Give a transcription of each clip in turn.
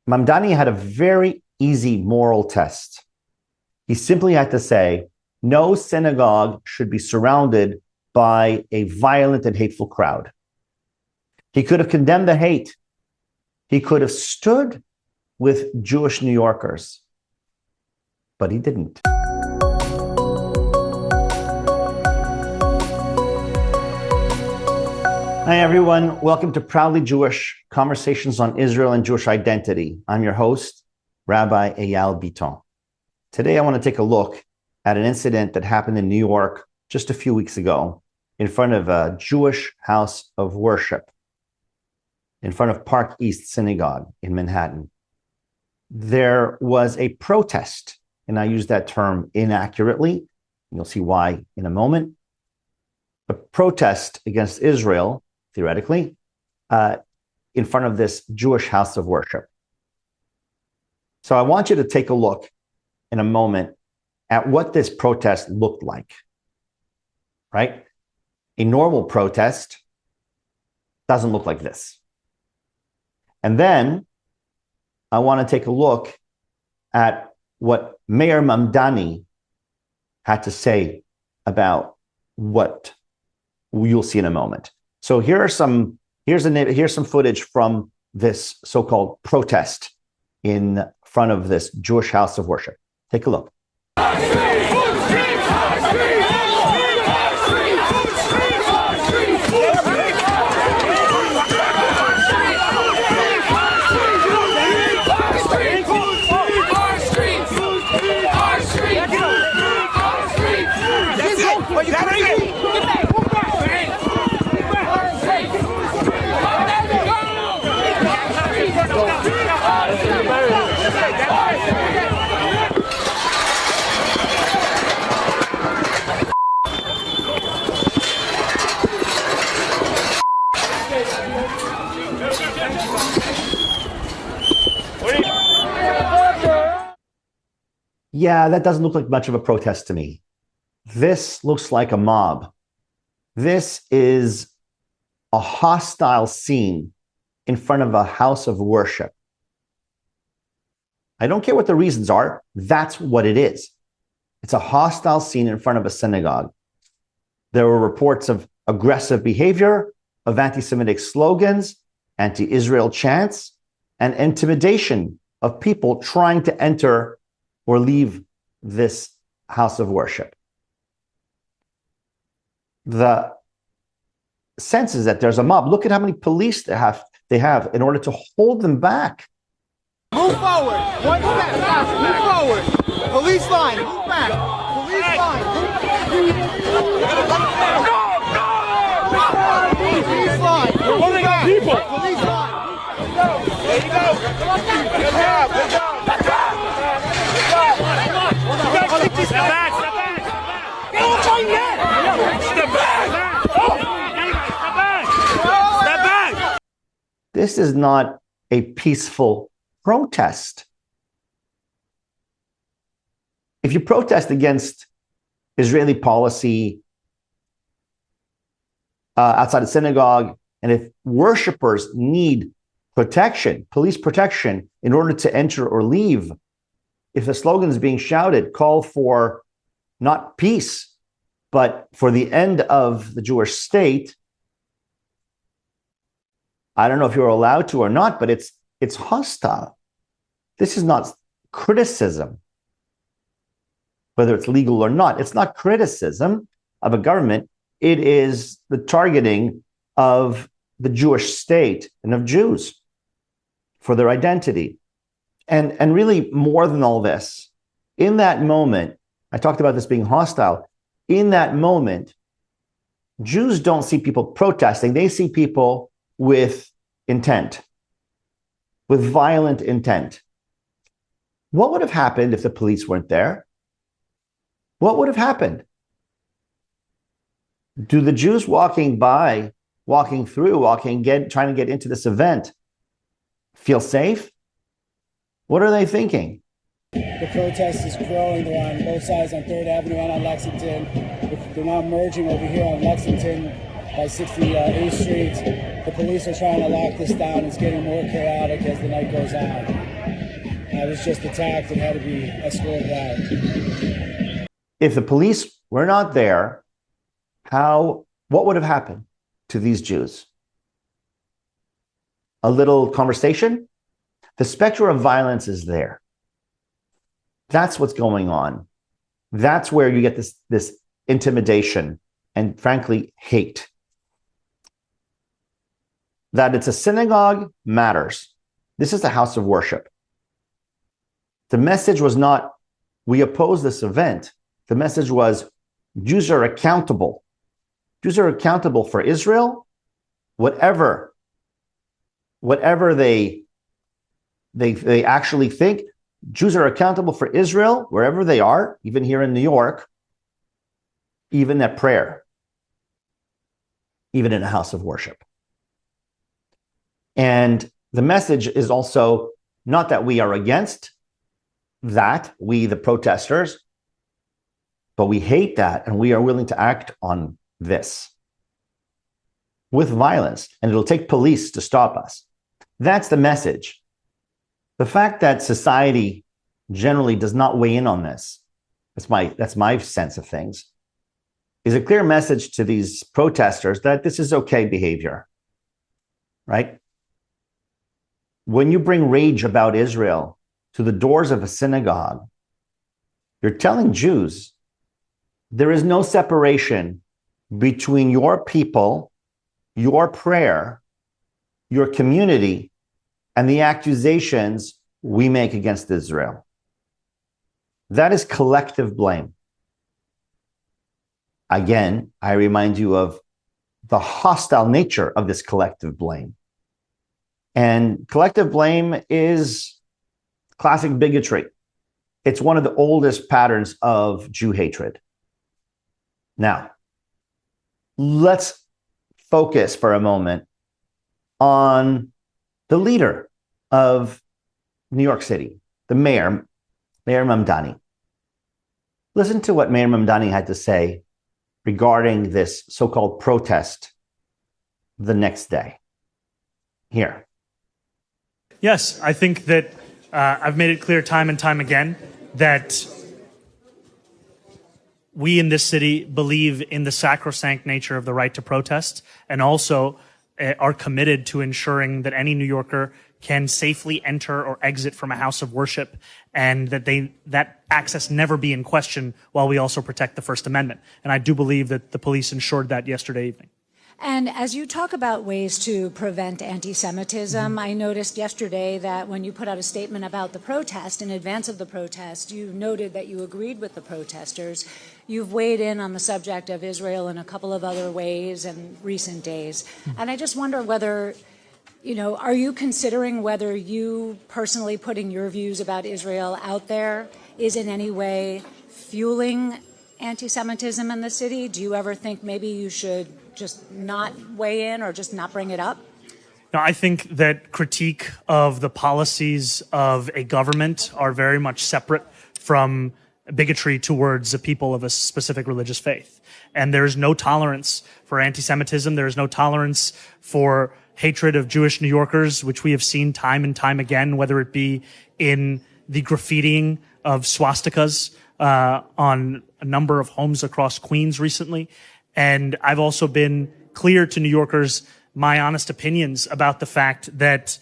Mamdani had a very easy moral test. He simply had to say, no synagogue should be surrounded by a violent and hateful crowd. He could have condemned the hate. He could have stood with Jewish New Yorkers, but he didn't. Hi, everyone. Welcome to Proudly Jewish, Conversations on Israel and Jewish Identity. I'm your host, Rabbi Bitton. Today, I want to take a look at an incident that happened in New York just a few weeks ago in front of a Jewish house of worship, in front of Park East Synagogue in Manhattan. There was a protest, and I use that term inaccurately. You'll see why in a moment. A protest against Israel, theoretically, in front of this Jewish house of worship. So I want you to take a look in a moment at what this protest looked like, right? A normal protest doesn't look like this. And then I want to take a look at what Mayor Mamdani had to say about what you'll see in a moment. So here's some footage from this so-called protest in front of this Jewish house of worship. Take a look. Yeah, that doesn't look like much of a protest to me. This looks like a mob. This is a hostile scene in front of a house of worship. I don't care what the reasons are. That's what it is. It's a hostile scene in front of a synagogue. There were reports of aggressive behavior, of anti-Semitic slogans, anti-Israel chants, and intimidation of people trying to enter or leave this house of worship. The sense is that there's a mob. Look at how many police they have in order to hold them back. Move forward. One step. Move forward. Police line. Move back. Police line. Police line. Move back. People. Police line. There you go. Good job. Good job. Step back. Step back. Get off my neck. Step back. Step back. This is not a peaceful protest. If you protest against Israeli policy outside a synagogue, and if worshipers need protection, police protection, in order to enter or leave, if the slogan is being shouted, call for not peace, but for the end of the Jewish state, I don't know if you're allowed to or not, but it's hostile. This is not criticism, whether it's legal or not. It's not criticism of a government. It is the targeting of the Jewish state and of Jews for their identity. And really, more than all this, in that moment, I talked about this being hostile. In that moment, Jews don't see people protesting. They see people with intent, with violent intent. What would have happened if the police weren't there? What would have happened? Do the Jews walking by, trying to get into this event, feel safe? What are they thinking? The protest is growing. They're on both sides on 3rd Avenue and on Lexington. They're now merging over here on Lexington. by 68th Street. The police are trying to lock this down. It's getting more chaotic as the night goes on. I was just attacked and had to be escorted out. If the police were not there, what would have happened to these Jews? A little conversation? The specter of violence is there. That's what's going on. That's where you get this intimidation and, frankly, hate. That it's a synagogue matters. This is the house of worship. The message was not, we oppose this event. The message was, Jews are accountable. Jews are accountable for Israel, whatever they actually think. Jews are accountable for Israel wherever they are, even here in New York, even at prayer, even in a house of worship. And the message is also not that we are against that, we the protesters, but we hate that and we are willing to act on this with violence, and it'll take police to stop us. That's the message. The fact that society generally does not weigh in on this, that's my sense of things, is a clear message to these protesters that this is okay behavior, right? When you bring rage about Israel to the doors of a synagogue, you're telling Jews there is no separation between your people, your prayer, your community, and the accusations we make against Israel. That is collective blame. Again, I remind you of the hostile nature of this collective blame. And collective blame is classic bigotry. It's one of the oldest patterns of Jew hatred. Now, let's focus for a moment on the leader of New York City, the Mayor Mamdani. Listen to what Mayor Mamdani had to say regarding this so-called protest the next day. Here. Yes, I think that I've made it clear time and time again that we in this city believe in the sacrosanct nature of the right to protest, and also are committed to ensuring that any New Yorker can safely enter or exit from a house of worship, and that access never be in question, while we also protect the First Amendment. And I do believe that the police ensured that yesterday evening. And as you talk about ways to prevent anti-Semitism, I noticed yesterday that when you put out a statement about the protest, in advance of the protest, you noted that you agreed with the protesters. You've weighed in on the subject of Israel in a couple of other ways in recent days. And I just wonder whether, are you considering whether you personally putting your views about Israel out there is in any way fueling anti-Semitism in the city? Do you ever think maybe you should just not weigh in or just not bring it up? No, I think that critique of the policies of a government are very much separate from bigotry towards the people of a specific religious faith. And there is no tolerance for anti-Semitism. There is no tolerance for hatred of Jewish New Yorkers, which we have seen time and time again, whether it be in the graffitiing of swastikas on a number of homes across Queens recently. And I've also been clear to New Yorkers my honest opinions about the fact that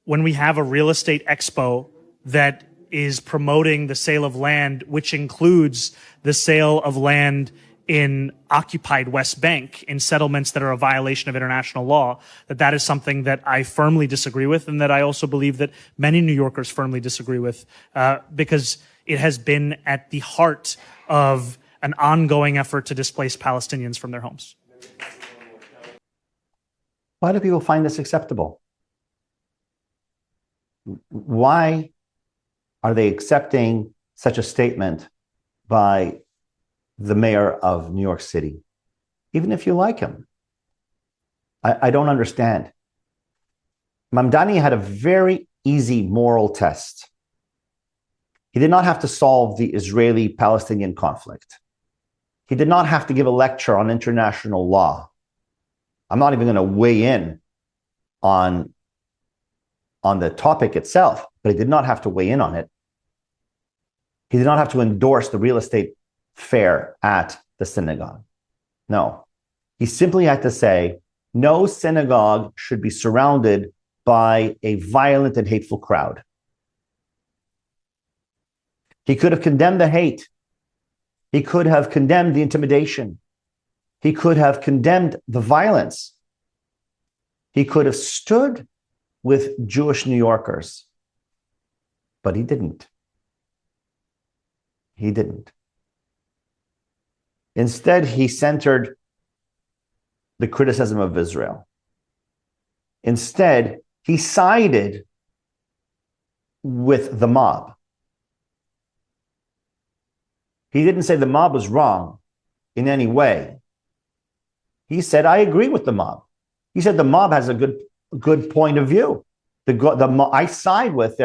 when we have a real estate expo that is promoting the sale of land, which includes the sale of land in occupied West Bank in settlements that are a violation of international law, that is something that I firmly disagree with, and that I also believe that many New Yorkers firmly disagree with, because it has been at the heart of an ongoing effort to displace Palestinians from their homes. Why do people find this acceptable? Why are they accepting such a statement by the mayor of New York City, even if you like him? I don't understand. Mamdani had a very easy moral test. He did not have to solve the Israeli-Palestinian conflict. He did not have to give a lecture on international law. I'm not even going to weigh in on the topic itself, but he did not have to weigh in on it. He did not have to endorse the real estate fair at the synagogue. No, he simply had to say, no synagogue should be surrounded by a violent and hateful crowd. He could have condemned the hate. He could have condemned the intimidation. He could have condemned the violence. He could have stood with Jewish New Yorkers, but he didn't. He didn't. Instead, he centered the criticism of Israel. Instead, he sided with the mob. He didn't say the mob was wrong in any way. He said, I agree with the mob. He said the mob has a good point of view. I side with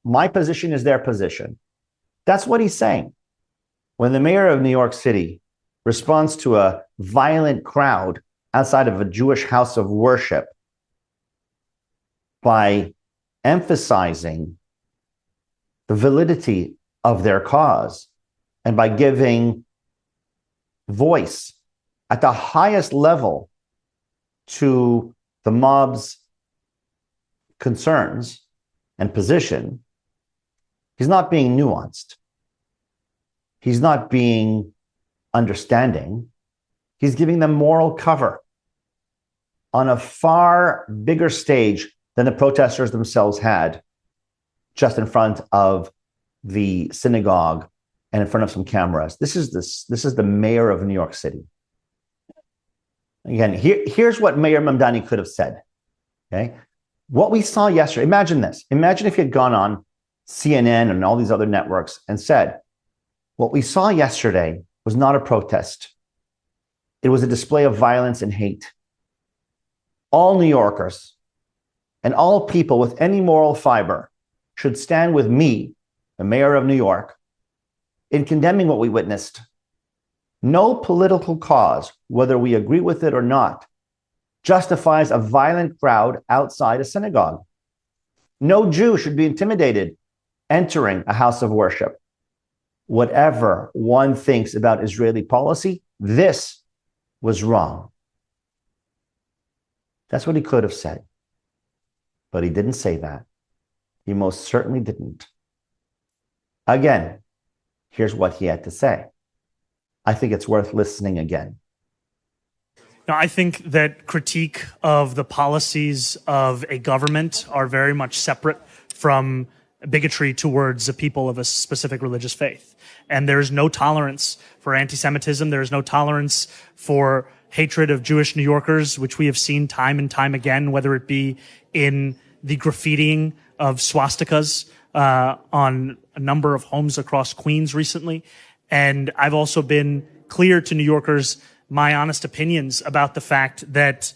my position is their position. That's what he's saying. When the mayor of New York City responds to a violent crowd outside of a Jewish house of worship by emphasizing the validity of their cause and by giving voice at the highest level to the mob's concerns and position, he's not being nuanced. He's not being understanding. He's giving them moral cover on a far bigger stage than the protesters themselves had, just in front of the synagogue and in front of some cameras. This is the mayor of New York City. Again, here's what Mayor Mamdani could have said. Okay, what we saw yesterday. Imagine this. Imagine if he had gone on CNN and all these other networks and said, what we saw yesterday was not a protest. It was a display of violence and hate. All New Yorkers and all people with any moral fiber should stand with me, the mayor of New York, in condemning what we witnessed. No political cause, whether we agree with it or not, justifies a violent crowd outside a synagogue. No Jew should be intimidated entering a house of worship. Whatever one thinks about Israeli policy, this was wrong. That's what he could have said. But he didn't say that. He most certainly didn't. Again, here's what he had to say. I think it's worth listening again. Now, I think that critique of the policies of a government are very much separate from bigotry towards the people of a specific religious faith. And there's no tolerance for anti-Semitism. There's no tolerance for hatred of Jewish New Yorkers, which we have seen time and time again, whether it be in the graffitiing of swastikas on a number of homes across Queens recently. And I've also been clear to New Yorkers my honest opinions about the fact that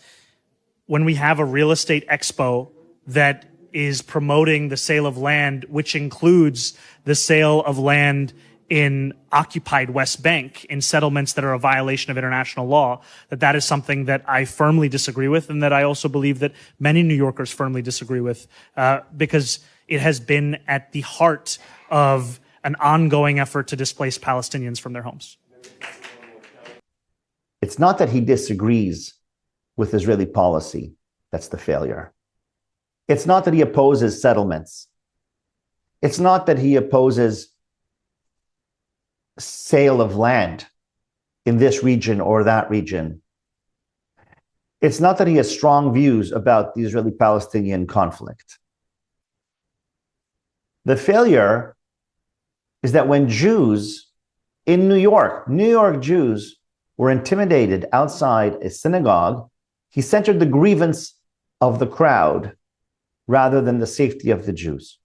when we have a real estate expo that is promoting the sale of land, which includes the sale of land in occupied West Bank in settlements that are a violation of international law, that is something that I firmly disagree with, and that I also believe that many New Yorkers firmly disagree with, because it has been at the heart of an ongoing effort to displace Palestinians from their homes. It's not that he disagrees with Israeli policy that's the failure. It's not that he opposes settlements. It's not that he opposes sale of land in this region or that region. It's not that he has strong views about the Israeli-Palestinian conflict. The failure is that when Jews in New York Jews were intimidated outside a synagogue, he centered the grievance of the crowd rather than the safety of the Jews.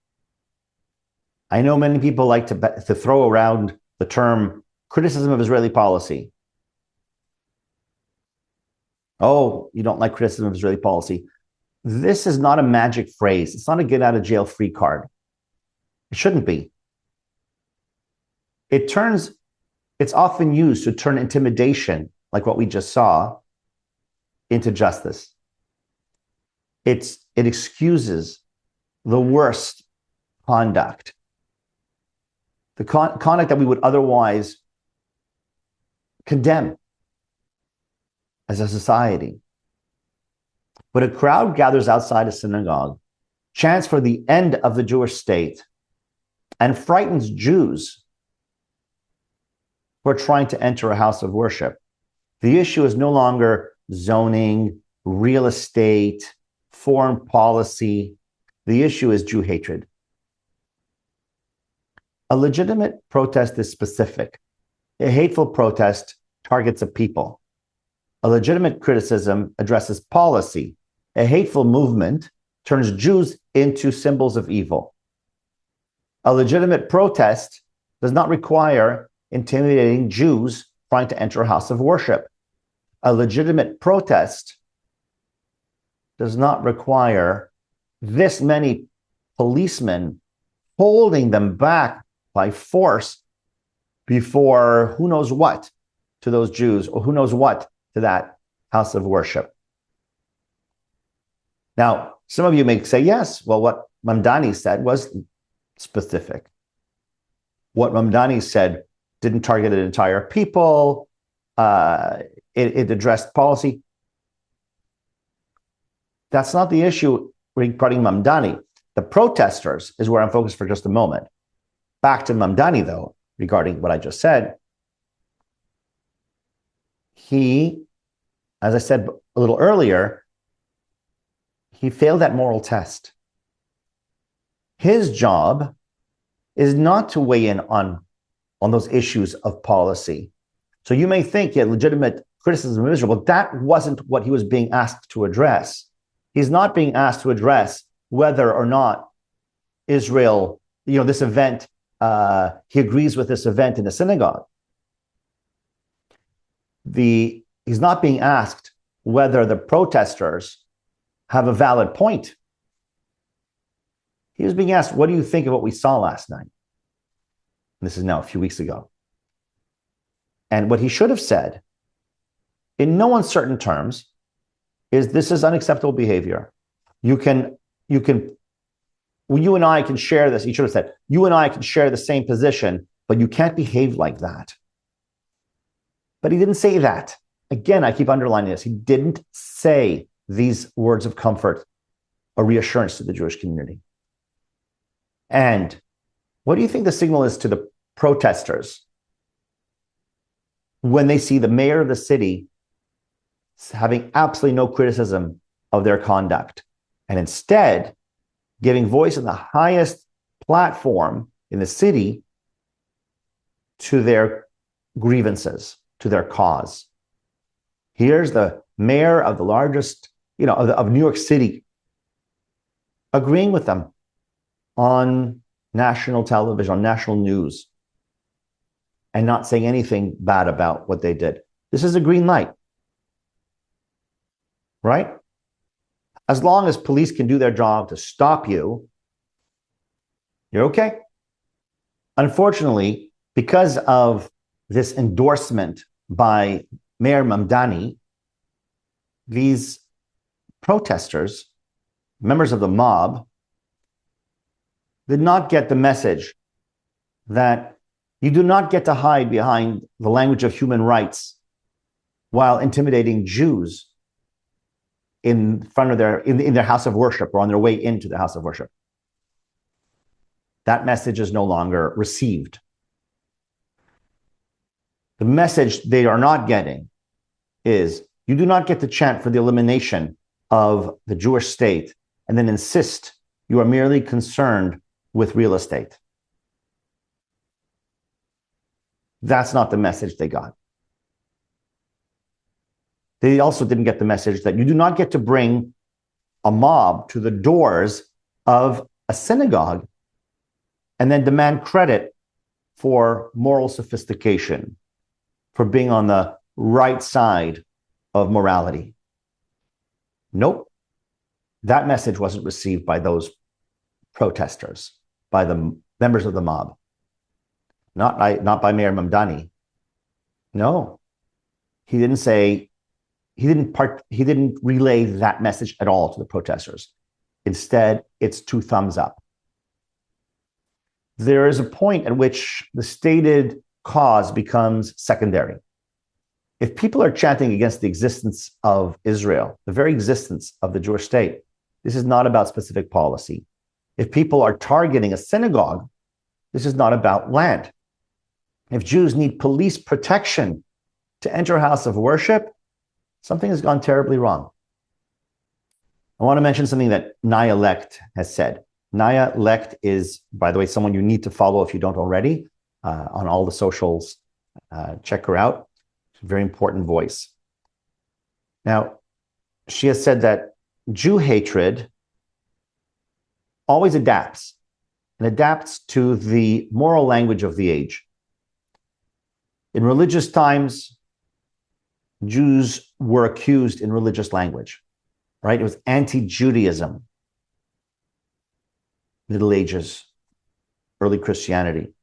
I know many people like to throw around the term criticism of Israeli policy. Oh, you don't like criticism of Israeli policy. This is not a magic phrase. It's not a get out of jail free card. It shouldn't be. It's often used to turn intimidation, like what we just saw, into justice. It excuses the worst conduct, the conduct that we would otherwise condemn as a society. But a crowd gathers outside a synagogue, chants for the end of the Jewish state, and frightens Jews who are trying to enter a house of worship. The issue is no longer zoning, real estate, foreign policy. The issue is Jew hatred. A legitimate protest is specific. A hateful protest targets a people. A legitimate criticism addresses policy. A hateful movement turns Jews into symbols of evil. A legitimate protest does not require intimidating Jews trying to enter a house of worship. A legitimate protest does not require this many policemen holding them back by force before who knows what to those Jews, or who knows what to that house of worship. Now, some of you may say, yes, well, what Mamdani said was specific. What Mamdani said didn't target an entire people. It addressed policy. That's not the issue regarding Mamdani. The protesters is where I'm focused for just a moment. Back to Mamdani, though, regarding what I just said. He, as I said a little earlier, he failed that moral test. His job is not to weigh in on those issues of policy. So you may think, yeah, legitimate criticism of Israel, but that wasn't what he was being asked to address. He's not being asked to address whether or not Israel, this event, he agrees with this event in the synagogue. He's not being asked whether the protesters have a valid point. He was being asked, what do you think of what we saw last night? This is now a few weeks ago. And what he should have said, in no uncertain terms, is this is unacceptable behavior. You and I can share this. He should have said, you and I can share the same position, but you can't behave like that. But he didn't say that. Again, I keep underlining this. He didn't say these words of comfort or reassurance to the Jewish community. And what do you think the signal is to the protesters when they see the mayor of the city having absolutely no criticism of their conduct, and instead giving voice in the highest platform in the city to their grievances, to their cause? Here's the mayor of the largest, of New York City, agreeing with them on national television, on national news, and not saying anything bad about what they did. This is a green light, right? As long as police can do their job to stop you, you're okay. Unfortunately, because of this endorsement by Mayor Mamdani, these protesters, members of the mob, did not get the message that you do not get to hide behind the language of human rights while intimidating Jews in front of in their house of worship or on their way into the house of worship. That message is no longer received. The message they are not getting is you do not get to chant for the elimination of the Jewish state and then insist you are merely concerned with real estate. That's not the message they got. They also didn't get the message that you do not get to bring a mob to the doors of a synagogue and then demand credit for moral sophistication, for being on the right side of morality. Nope. That message wasn't received by those protesters, by the members of the mob, not by Mayor Mamdani. No, he didn't say, he didn't relay that message at all to the protesters. Instead, it's 2 thumbs up. There is a point at which the stated cause becomes secondary. If people are chanting against the existence of Israel, the very existence of the Jewish state, this is not about specific policy. If people are targeting a synagogue, this is not about land. If Jews need police protection to enter a house of worship, something has gone terribly wrong. I want to mention something that Naya Lecht has said. Naya Lecht is, by the way, someone you need to follow if you don't already on all the socials. Check her out. She's a very important voice. Now, she has said that Jew hatred always adapts and adapts to the moral language of the age. In religious times, Jews were accused in religious language, right? It was anti-Judaism. Middle Ages, early Christianity,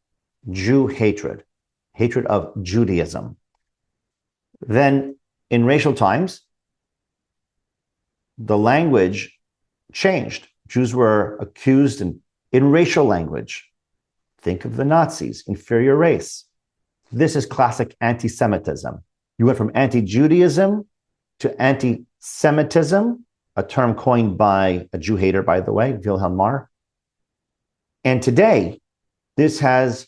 Jew hatred, hatred of Judaism. Then in racial times, the language changed. Jews were accused in racial language. Think of the Nazis, inferior race. This is classic anti-Semitism. You went from anti-Judaism to anti-Semitism, a term coined by a Jew hater, by the way, Wilhelm Marr. And today, this has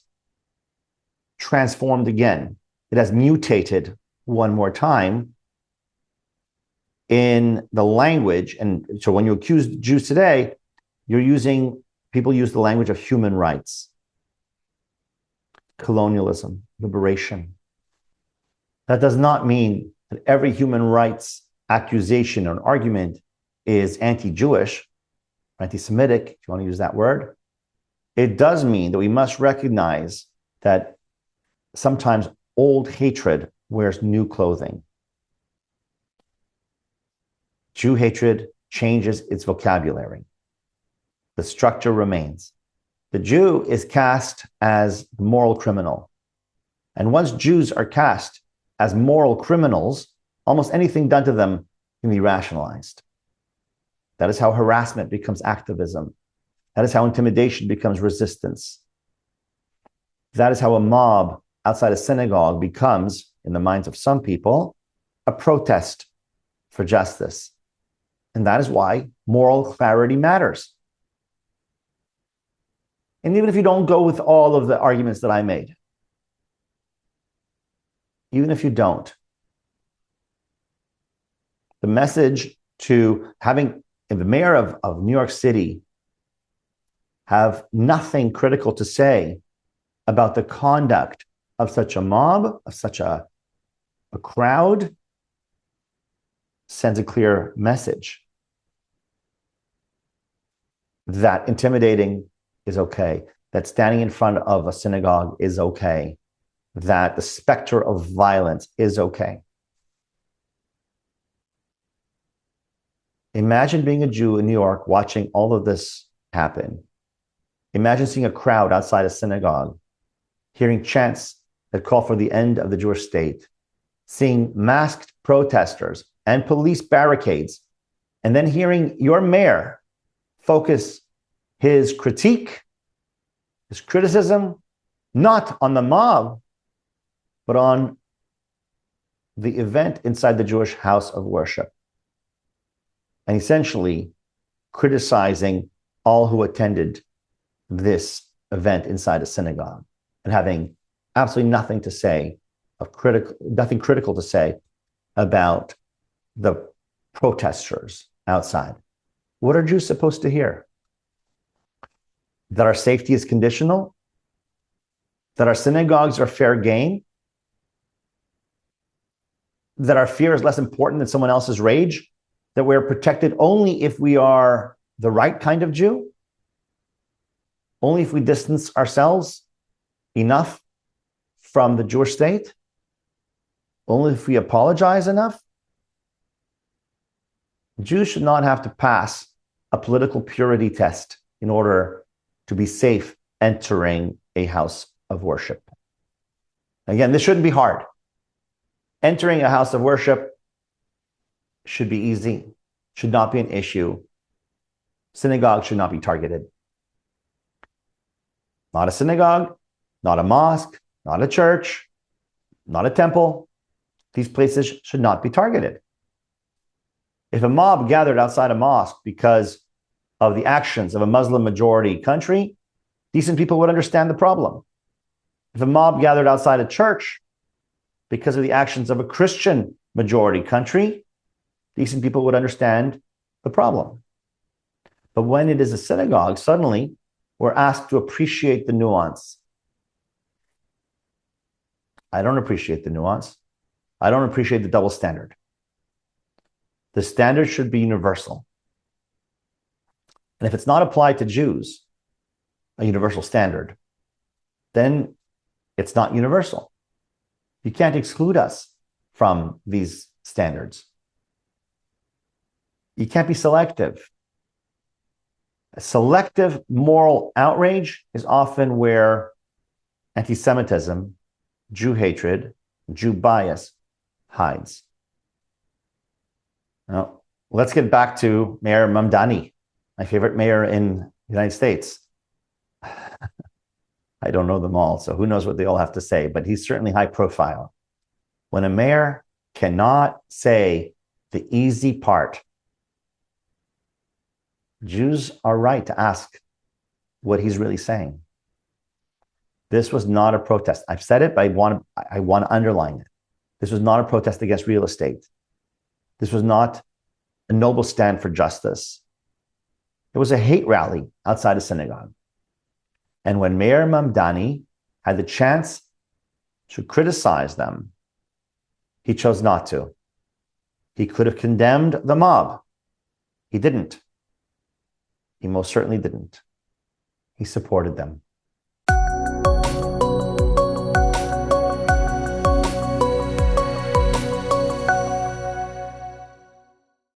transformed again. It has mutated one more time in the language. And so when you accuse Jews today, people use the language of human rights, colonialism, liberation. That does not mean that every human rights accusation or argument is anti-Jewish, anti-Semitic, if you want to use that word. It does mean that we must recognize that sometimes old hatred wears new clothing. Jew hatred changes its vocabulary. The structure remains. The Jew is cast as the moral criminal. And once Jews are cast as moral criminals, almost anything done to them can be rationalized. That is how harassment becomes activism. That is how intimidation becomes resistance. That is how a mob outside a synagogue becomes, in the minds of some people, a protest for justice. And that is why moral clarity matters. And even if you don't go with all of the arguments that I made, even if you don't, the message to having the mayor of New York City have nothing critical to say about the conduct of such a mob, of such a crowd, sends a clear message that intimidating is okay, that standing in front of a synagogue is okay, that the specter of violence is okay. Imagine being a Jew in New York watching all of this happen. Imagine seeing a crowd outside a synagogue, hearing chants that call for the end of the Jewish state, seeing masked protesters and police barricades, and then hearing your mayor focus his critique, his criticism, not on the mob, but on the event inside the Jewish house of worship, and essentially criticizing all who attended this event inside a synagogue and having absolutely nothing to say nothing critical to say about the protesters outside. What are Jews supposed to hear? That our safety is conditional? That our synagogues are fair game? That our fear is less important than someone else's rage? That we're protected only if we are the right kind of Jew? Only if we distance ourselves enough from the Jewish state? Only if we apologize enough? Jews should not have to pass a political purity test in order to be safe entering a house of worship. Again, this shouldn't be hard. Entering a house of worship should be easy, should not be an issue. Synagogue should not be targeted. Not a synagogue, not a mosque, not a church, not a temple. These places should not be targeted. If a mob gathered outside a mosque because of the actions of a Muslim majority country, decent people would understand the problem. If a mob gathered outside a church because of the actions of a Christian majority country, decent people would understand the problem. But when it is a synagogue, suddenly we're asked to appreciate the nuance. I don't appreciate the nuance. I don't appreciate the double standard. The standard should be universal. And if it's not applied to Jews, a universal standard, then it's not universal. You can't exclude us from these standards. You can't be selective. A selective moral outrage is often where anti-Semitism, Jew hatred, Jew bias hides. Now, let's get back to Mayor Mamdani, my favorite mayor in the United States. I don't know them all, so who knows what they all have to say, but he's certainly high profile. When a mayor cannot say the easy part, Jews are right to ask what he's really saying. This was not a protest. I've said it, but I want to underline it. This was not a protest against real estate. This was not a noble stand for justice. It was a hate rally outside a synagogue. And when Mayor Mamdani had the chance to criticize them, he chose not to. He could have condemned the mob. He didn't. He most certainly didn't. He supported them.